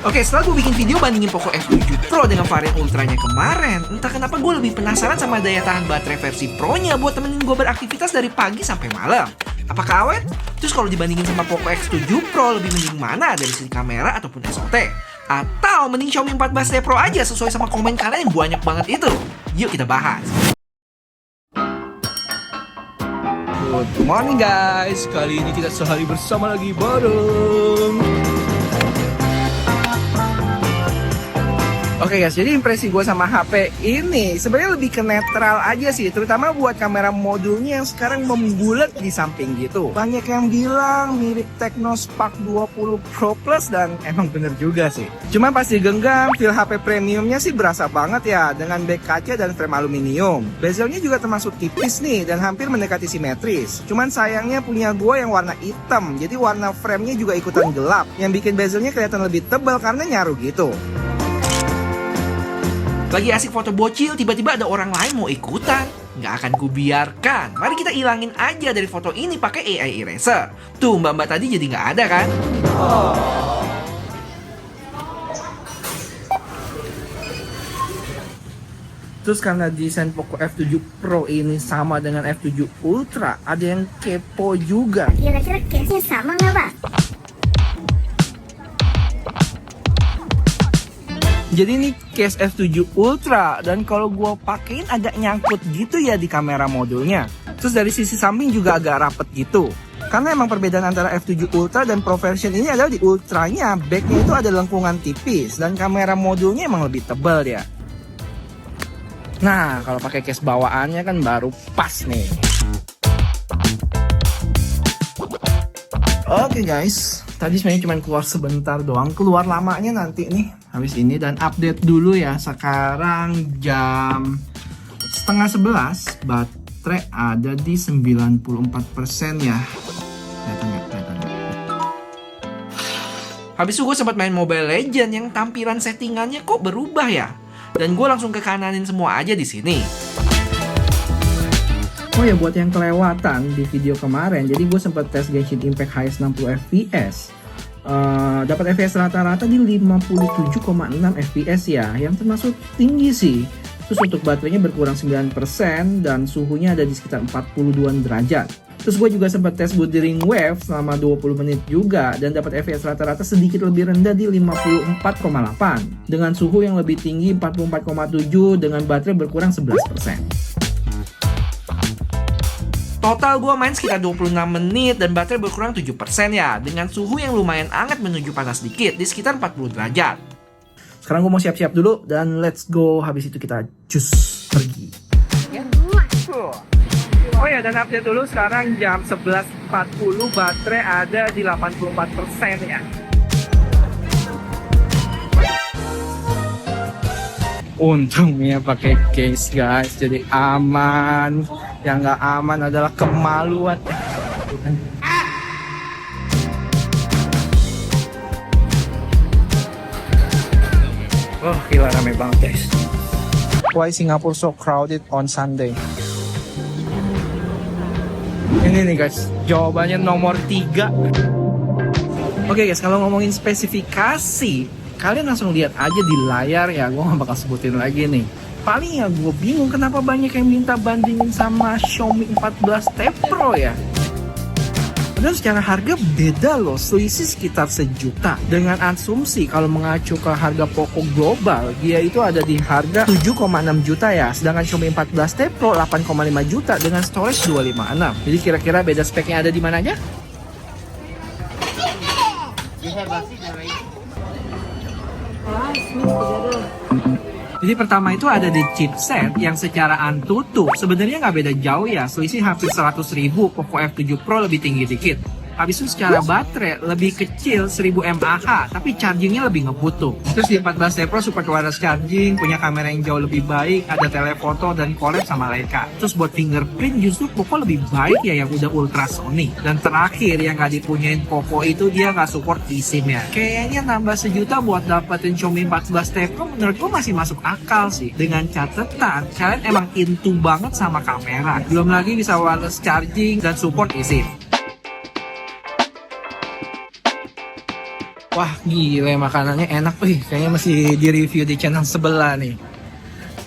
Oke, setelah gue bikin video bandingin Poco F7 Pro dengan varian ultranya kemarin, entah kenapa gue lebih penasaran sama daya tahan baterai versi Pro-nya buat temenin gue beraktivitas dari pagi sampai malam. Apakah awet? Terus kalau dibandingin sama Poco X7 Pro, lebih mending mana dari sisi kamera ataupun SOT? Atau mending Xiaomi 14T Pro aja sesuai sama komen kalian yang banyak banget itu? Yuk kita bahas. Good morning guys, kali ini kita sehari bersama lagi bareng. Oke guys, jadi impresi gue sama HP ini sebenarnya lebih ke netral aja sih, terutama buat kamera modulnya yang sekarang membulat di samping gitu. Banyak yang bilang mirip Tecno Spark 20 Pro Plus dan emang bener juga sih. Cuma pas digenggam, feel HP premiumnya sih berasa banget ya, dengan back kaca dan frame aluminium. Bezelnya juga termasuk tipis nih dan hampir mendekati simetris. Cuman sayangnya punya gue yang warna hitam, jadi warna framenya juga ikutan gelap, yang bikin bezelnya kelihatan lebih tebal karena nyaru gitu. Lagi asik foto bocil, tiba-tiba ada orang lain mau ikutan. Nggak akan kubiarkan. Mari kita ilangin aja dari foto ini pakai AI Eraser. Tuh, mbak-mbak tadi jadi nggak ada kan? Terus karena desain Poco F7 Pro ini sama dengan F7 Ultra, ada yang kepo juga. Kira-kira case-nya sama nggak, Pak? Jadi ini case F7 Ultra, dan kalau gue pakein agak nyangkut gitu ya di kamera modulnya. Terus dari sisi samping juga agak rapet gitu. Karena emang perbedaan antara F7 Ultra dan Pro version ini adalah di Ultranya backnya itu ada lengkungan tipis dan kamera modulnya emang lebih tebal ya. Nah, kalau pakai case bawaannya kan baru pas nih. Oke guys, tadi sebenarnya cuma keluar sebentar doang, keluar lamanya nanti nih habis ini, dan update dulu ya. Sekarang jam 10:30, baterai ada di 94% ya. Kelihatan. Habis itu gue sempat main Mobile Legends yang tampilan settingannya kok berubah ya, dan gue langsung ke kananin semua aja di sini. Oh ya, buat yang kelewatan di video kemarin, jadi gue sempat tes Genshin Impact highest 60 fps. Dapat FPS rata-rata di 57,6 fps ya, yang termasuk tinggi sih. Terus untuk baterainya berkurang 9% dan suhunya ada di sekitar 42 derajat. Terus gue juga sempat tes Wuthering Waves selama 20 menit juga, dan dapat FPS rata-rata sedikit lebih rendah di 54,8 dengan suhu yang lebih tinggi 44,7 dengan baterai berkurang 11%. Total gue main sekitar 26 menit dan baterai berkurang 7% ya, dengan suhu yang lumayan hangat menuju panas dikit di sekitar 40 derajat. Sekarang gue mau siap-siap dulu dan let's go, habis itu kita cus pergi. Oh ya, dan update dulu, sekarang jam 11.40, baterai ada di 84% ya. Untungnya pakai case guys, jadi aman. Yang nggak aman adalah kemaluan. Oh gila, rame banget guys. Why Singapore so crowded on Sunday? Ini nih guys, jawabannya nomor 3. Oke guys, kalau ngomongin spesifikasi, kalian langsung lihat aja di layar ya, gue gak bakal sebutin lagi nih. Paling ya gue bingung kenapa banyak yang minta bandingin sama Xiaomi 14T Pro ya. Padahal secara harga beda loh, selisih sekitar 1 juta. Dengan asumsi kalau mengacu ke harga Poco global, dia itu ada di harga 7,6 juta ya. Sedangkan Xiaomi 14T Pro 8,5 juta dengan storage 256. Jadi kira-kira beda speknya ada di mananya? Jadi pertama itu ada di chipset yang secara Antutu sebenarnya nggak beda jauh ya, selisih hampir 100.000, Poco F7 Pro lebih tinggi dikit. Habis itu secara baterai lebih kecil 1000 mAh, tapi chargingnya lebih ngebut tuh. Terus di 14T Pro support wireless charging, punya kamera yang jauh lebih baik, ada telefoto dan collab sama Leica. Terus buat fingerprint justru Poco lebih baik ya yang udah ultrasonic. Dan terakhir yang nggak dipunyain Poco itu dia nggak support eSIM ya. Kayaknya nambah 1 juta buat dapetin Xiaomi 14T Pro menurut gue masih masuk akal sih. Dengan catatan kalian emang into banget sama kamera. Belum lagi bisa wireless charging dan support eSIM. Wah gile, makanannya enak. Kayaknya masih di review di channel sebelah nih.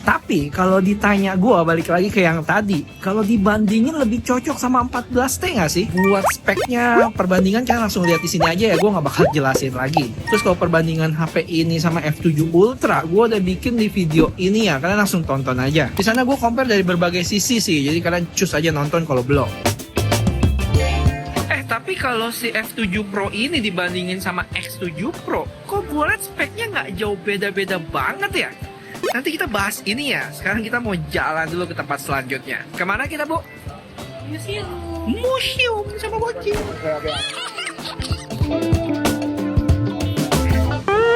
Tapi kalau ditanya gue balik lagi ke yang tadi, kalau dibandingin lebih cocok sama 14T nggak sih? Buat speknya perbandingan kalian langsung lihat di sini aja ya, gue nggak bakal jelasin lagi. Terus kalau perbandingan HP ini sama F7 Ultra, gue udah bikin di video ini ya, kalian langsung tonton aja. Di sana gue compare dari berbagai sisi sih, jadi kalian choose aja nonton kalau belum. Tapi kalau si F7 Pro ini dibandingin sama X7 Pro, kok gue liat speknya nggak jauh beda-beda banget ya? Nanti kita bahas ini ya. Sekarang kita mau jalan dulu ke tempat selanjutnya. Kemana kita, Bu? Museum. Museum sama bocil.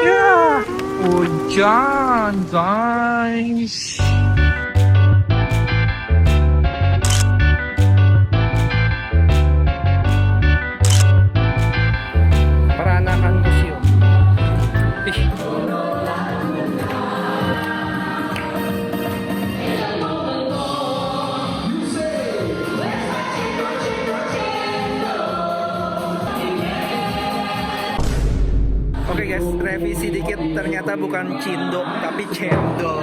Ya, hujan guys. Peranakan museum. Oke guys, revisi dikit, ternyata bukan cindo tapi cendol.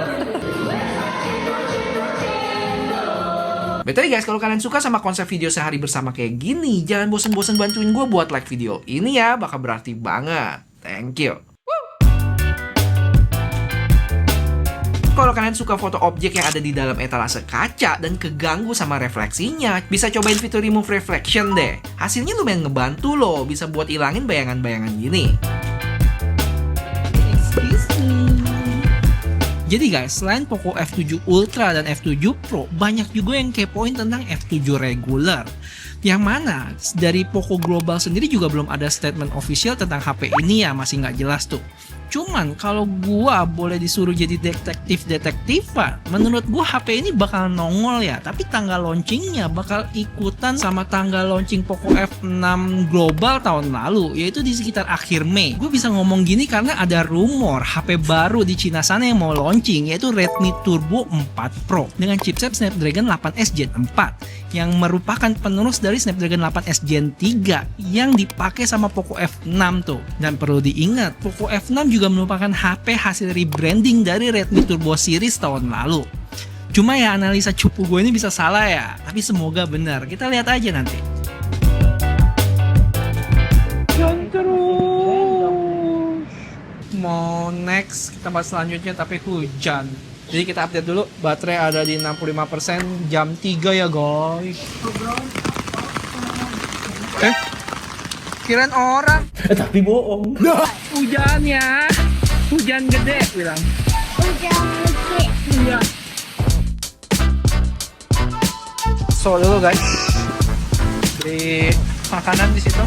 Betul guys, kalau kalian suka sama konsep video sehari bersama kayak gini, jangan bosen-bosen bantuin gue buat like video ini ya, bakal berarti banget. Thank you. Kalau kalian suka foto objek yang ada di dalam etalase kaca dan keganggu sama refleksinya, bisa cobain fitur remove reflection deh. Hasilnya lumayan ngebantu loh, bisa buat ilangin bayangan-bayangan gini. Jadi guys, selain Poco F7 Ultra dan F7 Pro, banyak juga yang kepoin tentang F7 regular. Yang mana dari Poco Global sendiri juga belum ada statement official tentang HP ini ya, masih nggak jelas tuh. Cuman kalau gua boleh disuruh jadi detektif-detektifan, menurut gua HP ini bakal nongol ya, tapi tanggal launchingnya bakal ikutan sama tanggal launching Poco F6 Global tahun lalu, yaitu di sekitar akhir Mei. Gue bisa ngomong gini karena ada rumor HP baru di Cina sana yang mau launching, yaitu Redmi Turbo 4 Pro dengan chipset Snapdragon 8S Gen 4 yang merupakan penerus dari Snapdragon 8S Gen 3 yang dipakai sama Poco F6 tuh. Dan perlu diingat, Poco F6 juga merupakan HP hasil rebranding dari Redmi Turbo series tahun lalu. Cuma ya analisa cupu gue ini bisa salah ya, tapi semoga benar. Kita lihat aja nanti. Dan terus mau next ke tempat selanjutnya tapi hujan. Jadi kita update dulu, baterai ada di 65%, jam 3 ya guys. Kirain orang. Tapi bohong. Hujannya, hujan gede bilang. Hujan gede. Iya. So dulu guys, beli makanan di situ.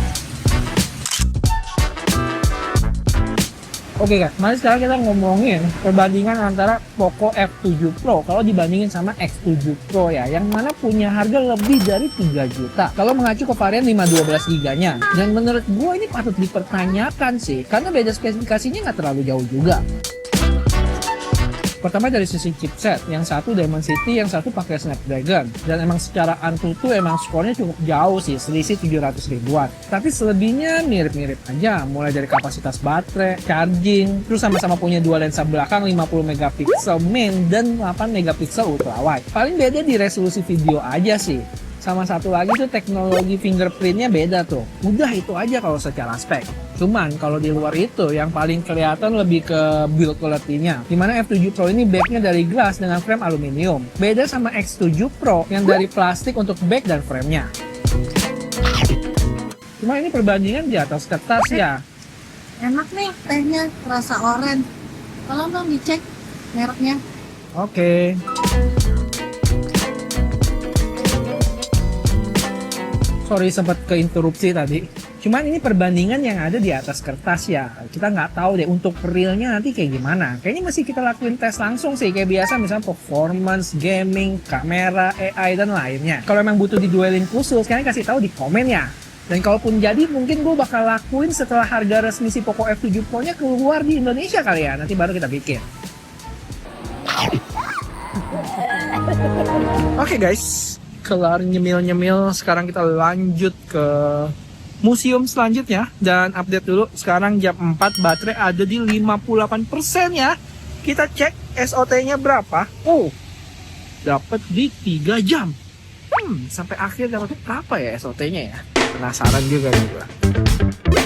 Oke guys, mari sekarang kita ngomongin perbandingan antara Poco F7 Pro kalau dibandingin sama X7 Pro ya, yang mana punya harga lebih dari 3 juta kalau mengacu ke varian 512 GB-nya. Dan menurut gue ini patut dipertanyakan sih, karena beda spesifikasinya nggak terlalu jauh juga. Pertama dari sisi chipset, yang satu Dimensity, yang satu pakai Snapdragon. Dan emang secara Antutu emang skornya cukup jauh sih, selisih 700 ribuan. Tapi selebihnya mirip-mirip aja, mulai dari kapasitas baterai, charging, terus sama-sama punya dua lensa belakang 50 megapiksel main dan 8 megapiksel ultrawide. Paling beda di resolusi video aja sih. Sama satu lagi tuh teknologi fingerprintnya beda tuh. Udah itu aja kalau secara spek. Cuman kalau di luar itu yang paling kelihatan lebih ke build quality-nya. Dimana F7 Pro ini backnya dari glass dengan frame aluminium. Beda sama X7 Pro yang dari plastik untuk back dan frame-nya. Cuma ini perbandingan di atas kertas ya. Enak nih tehnya, rasa orange. Tolong dong dicek mereknya. Oke. Sorry sempat keinterupsi tadi. Cuman ini perbandingan yang ada di atas kertas ya. Kita nggak tahu deh untuk realnya nanti kayak gimana. Kayaknya masih kita lakuin tes langsung sih. Kayak biasa misalnya performance, gaming, kamera, AI, dan lainnya. Kalau emang butuh diduelin khusus, kalian kasih tahu di komen ya. Dan kalaupun jadi mungkin gue bakal lakuin setelah harga resmi si Poco F7 Pro nya keluar di Indonesia kali ya. Nanti baru kita bikin. Oke guys, kelar nyemil-nyemil, sekarang kita lanjut ke museum selanjutnya dan update dulu. Sekarang jam 4, baterai ada di 58% ya. Kita cek SOT-nya berapa. Oh, dapat di 3 jam. Sampai akhir dapat berapa ya SOT-nya ya? Penasaran juga nih gua.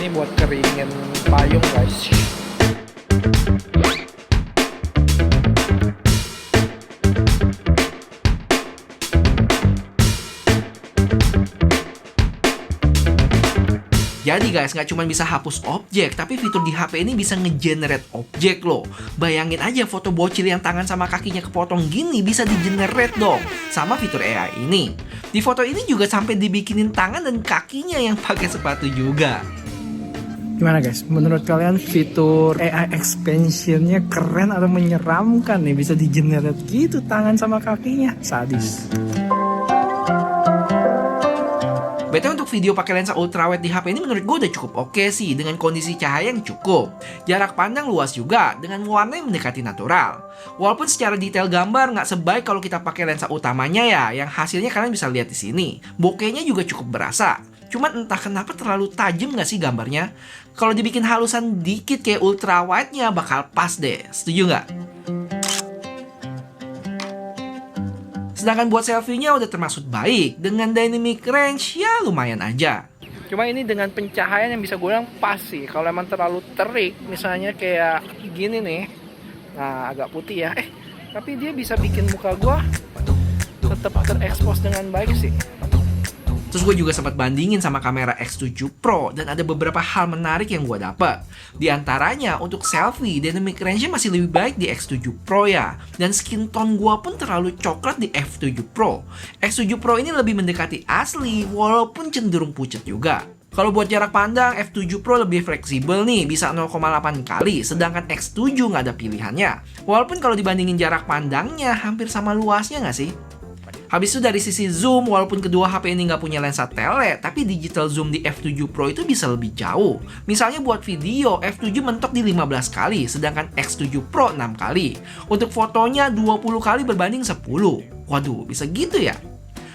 Ini buat keringin payung guys. Jadi guys, nggak cuma bisa hapus objek, tapi fitur di HP ini bisa nge-generate objek loh. Bayangin aja foto bocil yang tangan sama kakinya kepotong gini bisa di-generate dong, sama fitur AI ini. Di foto ini juga sampai dibikinin tangan dan kakinya yang pakai sepatu juga. Gimana guys, menurut kalian fitur AI expansionnya keren atau menyeramkan nih? Bisa di-generate gitu tangan sama kakinya, sadis. BTW untuk video pakai lensa ultrawide di HP ini menurut gue udah cukup oke sih, dengan kondisi cahaya yang cukup. Jarak pandang luas juga, dengan warna yang mendekati natural. Walaupun secara detail gambar nggak sebaik kalau kita pakai lensa utamanya ya, yang hasilnya kalian bisa lihat di sini. Bokehnya juga cukup berasa. Cuman entah kenapa terlalu tajam nggak sih gambarnya? Kalau dibikin halusan dikit kayak ultrawide-nya bakal pas deh, setuju nggak? Sedangkan buat selfie-nya udah termasuk baik, dengan dynamic range ya lumayan aja. Cuma ini dengan pencahayaan yang bisa gue bilang pas sih. Kalau emang terlalu terik, misalnya kayak gini nih, nah agak putih ya. Tapi dia bisa bikin muka gue tetap terekspos dengan baik sih. Terus gue juga sempat bandingin sama kamera X7 Pro dan ada beberapa hal menarik yang gue dapet. Di antaranya untuk selfie, dynamic range-nya masih lebih baik di X7 Pro ya. Dan skin tone gue pun terlalu coklat di F7 Pro. X7 Pro ini lebih mendekati asli walaupun cenderung pucat juga. Kalau buat jarak pandang, F7 Pro lebih fleksibel nih, bisa 0,8 kali, sedangkan X7 nggak ada pilihannya. Walaupun kalau dibandingin jarak pandangnya, hampir sama luasnya nggak sih? Habis itu dari sisi zoom, walaupun kedua HP ini nggak punya lensa tele, tapi digital zoom di F7 Pro itu bisa lebih jauh. Misalnya buat video, F7 mentok di 15 kali, sedangkan X7 Pro 6 kali. Untuk fotonya 20 kali berbanding 10. Waduh, bisa gitu ya?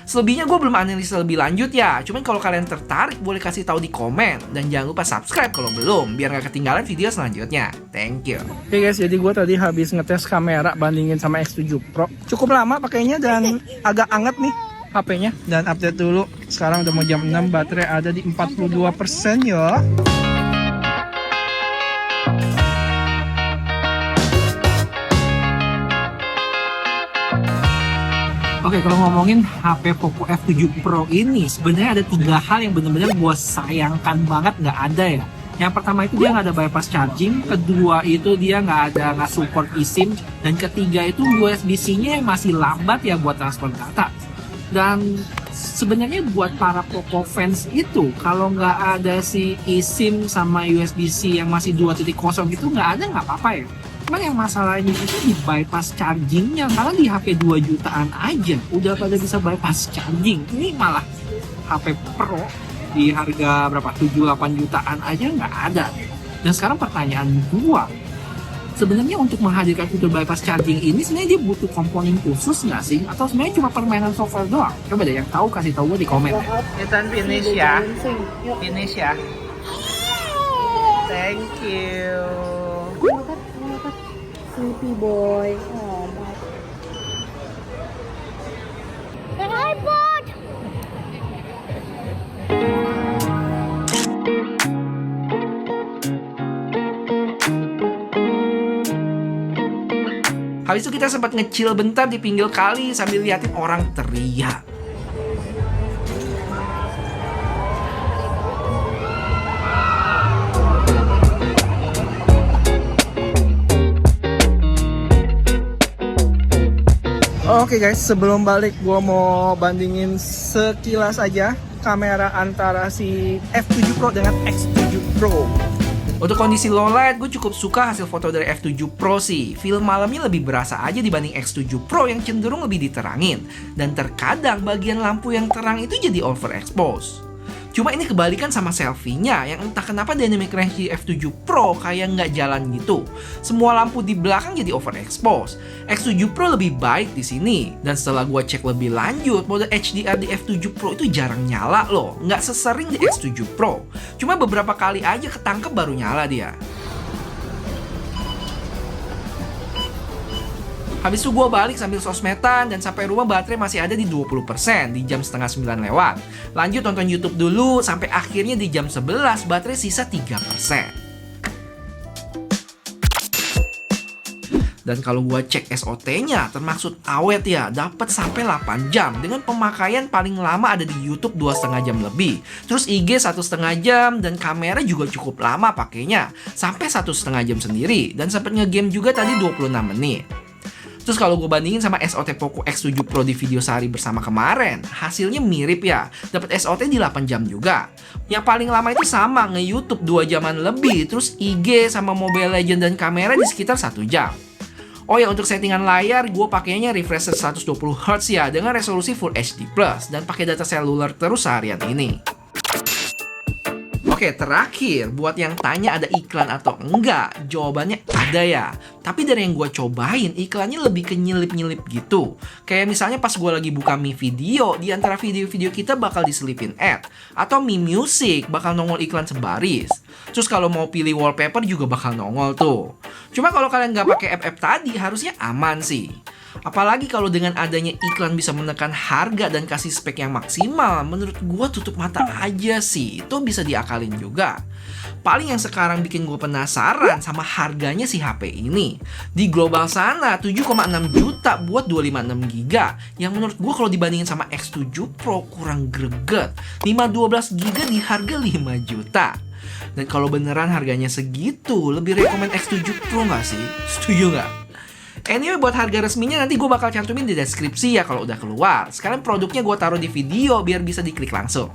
Selebihnya gue belum analisa lebih lanjut ya. Cuman kalau kalian tertarik boleh kasih tahu di komen. Dan jangan lupa subscribe kalau belum, biar gak ketinggalan video selanjutnya. Thank you. Oke guys, jadi gue tadi habis ngetes kamera bandingin sama X7 Pro. Cukup lama pakainya dan agak anget nih HP-nya. Dan update dulu, sekarang udah mau jam 6, baterai ada di 42% ya. Oke, kalau ngomongin HP Poco F7 Pro ini, sebenarnya ada 3 hal yang benar-benar gue sayangkan banget nggak ada ya. Yang pertama itu dia nggak ada bypass charging, kedua itu dia nggak support eSIM, dan ketiga itu USB-C-nya yang masih lambat ya buat transfer data. Dan sebenarnya buat para Poco fans itu, kalau nggak ada si eSIM sama USB-C yang masih 2.0 itu nggak apa-apa ya. Cuman yang masalahnya itu di bypass chargingnya, karena di HP 2 jutaan aja udah pada bisa bypass charging. Ini malah HP Pro di harga berapa, 7-8 jutaan aja nggak ada. Dan sekarang pertanyaan gua, sebenarnya untuk menghadirkan fitur bypass charging ini sebenarnya dia butuh komponen khusus nggak sih? Atau sebenarnya cuma permainan software doang? Coba deh yang tahu kasih tahu gua di komen. Kita finish ya. Finish ya. Thank you. Sleepy boy. Oh my. An iPod! Habis itu kita sempat ngecil bentar di pinggir kali sambil liatin orang teriak. Oke guys, sebelum balik gue mau bandingin sekilas aja kamera antara si F7 Pro dengan X7 Pro. Untuk kondisi low light, gue cukup suka hasil foto dari F7 Pro sih. Film malamnya lebih berasa aja dibanding X7 Pro yang cenderung lebih diterangin. Dan terkadang bagian lampu yang terang itu jadi overexpose. Cuma ini kebalikan sama selfie-nya yang entah kenapa Dynamic Range di F7 Pro kayak nggak jalan gitu. Semua lampu di belakang jadi overexpose. X7 Pro lebih baik di sini. Dan setelah gua cek lebih lanjut, mode HDR di F7 Pro itu jarang nyala loh. Nggak sesering di X7 Pro. Cuma beberapa kali aja ketangkep baru nyala dia. Habis itu gue balik sambil sosmedan dan sampai rumah baterai masih ada di 20% di jam setengah 9 lewat. Lanjut nonton YouTube dulu sampai akhirnya di jam 11 baterai sisa 3%. Dan kalau gue cek SOT-nya termaksud awet ya, dapat sampai 8 jam dengan pemakaian paling lama ada di YouTube 2,5 jam lebih. Terus IG 1,5 jam dan kamera juga cukup lama pakainya, sampai 1,5 jam sendiri dan sempat nge-game juga tadi 26 menit. Terus kalau gue bandingin sama SOT Poco X7 Pro di video sehari bersama kemarin, hasilnya mirip ya. Dapat SOT di 8 jam juga. Yang paling lama itu sama, nge-YouTube 2 jaman lebih. Terus IG sama Mobile Legends dan kamera di sekitar 1 jam. Oh ya, untuk settingan layar, gue pakainya refresh 120Hz ya, dengan resolusi Full HD+, dan pakai data seluler terus seharian ini. Oke, terakhir, buat yang tanya ada iklan atau enggak, jawabannya ada ya. Tapi dari yang gue cobain, iklannya lebih ke nyelip-nyelip gitu. Kayak misalnya pas gue lagi buka Mi Video, di antara video-video kita bakal diselipin ad. Atau Mi Music bakal nongol iklan sebaris. Terus kalau mau pilih wallpaper juga bakal nongol tuh. Cuma kalau kalian nggak pakai app-app tadi, harusnya aman sih. Apalagi kalau dengan adanya iklan bisa menekan harga dan kasih spek yang maksimal, menurut gue tutup mata aja sih, itu bisa diakalin juga. Paling yang sekarang bikin gue penasaran sama harganya si HP ini. Di global sana 7,6 juta buat 256GB, yang menurut gue kalau dibandingin sama X7 Pro kurang greget. 512GB di harga 5 juta. Dan kalau beneran harganya segitu, lebih rekomen X7 Pro nggak sih? Setuju nggak? Anyway, buat harga resminya nanti gue bakal cantumin di deskripsi ya kalau udah keluar. Sekarang produknya gue taruh di video biar bisa diklik langsung.